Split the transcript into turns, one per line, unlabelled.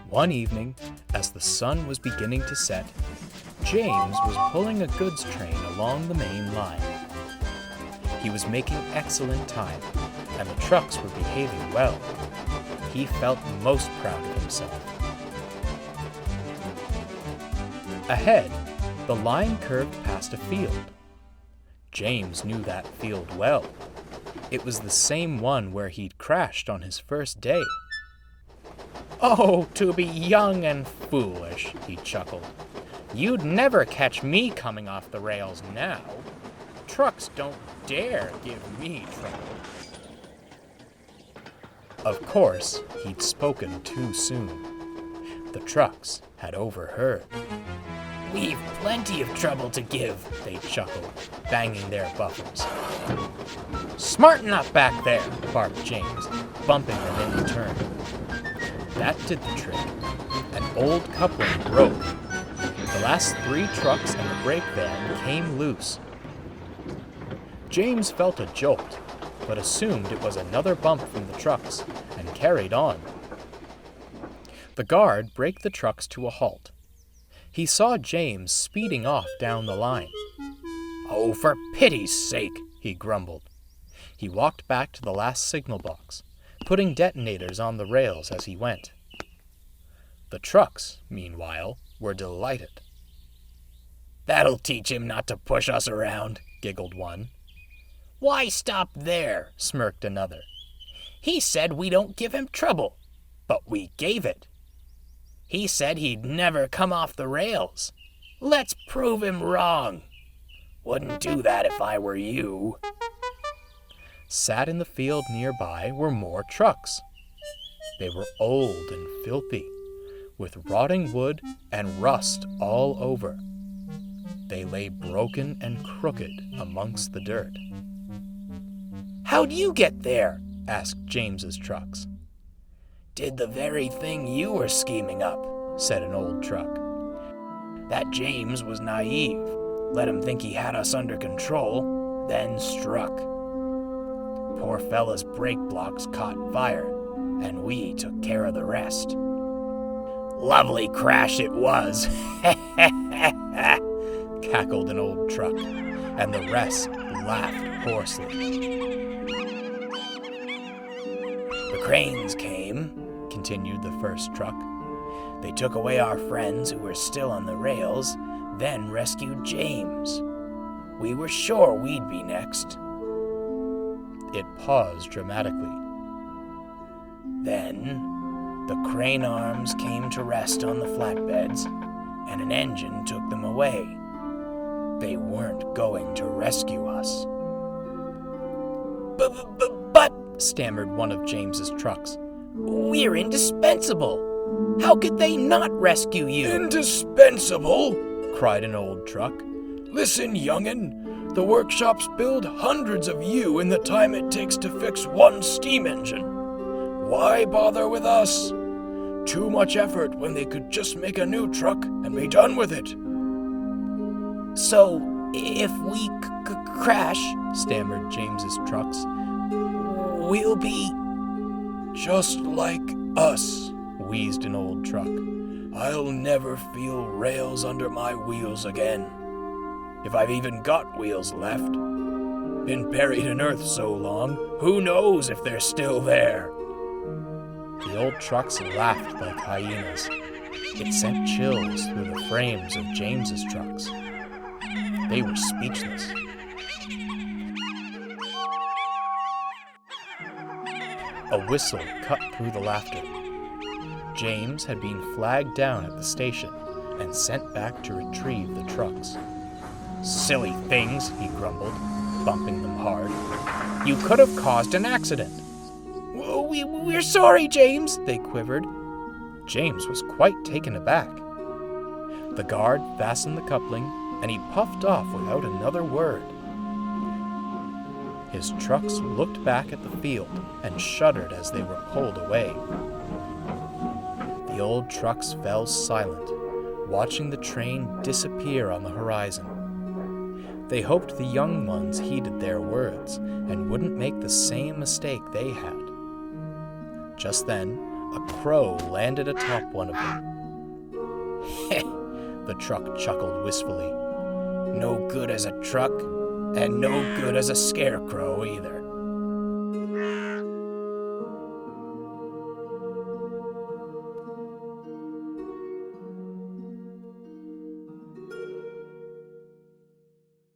One evening, as the sun was beginning to set, James was pulling a goods train along the main line. He was making excellent time, and the trucks were behaving well. He felt most proud of himself. Ahead, the line curved past a field. James knew that field well. It was the same one where he'd crashed on his first day. "Oh, to be young and foolish," he chuckled. "You'd never catch me coming off the rails now. Trucks don't dare give me trouble." Of course, he'd spoken too soon. The trucks had overheard. "We've plenty of trouble to give," they chuckled, banging their buffers. "Smarten up back there," barked James, bumping them in return. That did the trick. An old coupling broke. The last 3 trucks and the brake van came loose. James felt a jolt, but assumed it was another bump from the trucks, and carried on. The guard braked the trucks to a halt. He saw James speeding off down the line. "Oh, for pity's sake," he grumbled. He walked back to the last signal box, putting detonators on the rails as he went. The trucks, meanwhile, were delighted. "That'll teach him not to push us around," giggled one. "Why stop there?" smirked another. "He said we don't give him trouble, but we gave it. He said he'd never come off the rails. Let's prove him wrong. Wouldn't do that if I were you." Sat in the field nearby were more trucks. They were old and filthy, with rotting wood and rust all over. They lay broken and crooked amongst the dirt. "How'd you get there?" asked James's trucks. "Did the very thing you were scheming up," said an old truck. "That James was naive, let him think he had us under control, then struck. Poor fella's brake blocks caught fire, and we took care of the rest. Lovely crash it was," cackled an old truck, and the rest laughed hoarsely. "The cranes came," continued the first truck. "They took away our friends who were still on the rails, then rescued James. We were sure we'd be next." It paused dramatically. "Then the crane arms came to rest on the flatbeds, and an engine took them away. They weren't going to rescue us." But, stammered one of James's trucks, "we're indispensable. How could they not rescue you?" "Indispensable?" cried an old truck. "Listen, young'un, the workshops build hundreds of you in the time it takes to fix one steam engine. Why bother with us? Too much effort when they could just make a new truck and be done with it." "So, if we crash," stammered James's trucks, "we'll be—" "Just like us," wheezed an old truck. "I'll never feel rails under my wheels again. If I've even got wheels left. Been buried in earth so long, who knows if they're still there?" The old trucks laughed like hyenas. It sent chills through the frames of James's trucks. They were speechless. A whistle cut through the laughter. James had been flagged down at the station and sent back to retrieve the trucks. "Silly things," he grumbled, bumping them hard. "You could have caused an accident." We're sorry, James," they quivered. James was quite taken aback. The guard fastened the coupling, and he puffed off without another word. His trucks looked back at the field and shuddered as they were pulled away. The old trucks fell silent, watching the train disappear on the horizon. They hoped the young ones heeded their words and wouldn't make the same mistake they had. Just then, A crow landed atop one of them. Heh, the truck chuckled wistfully. No good as a truck, and no good as a scarecrow either.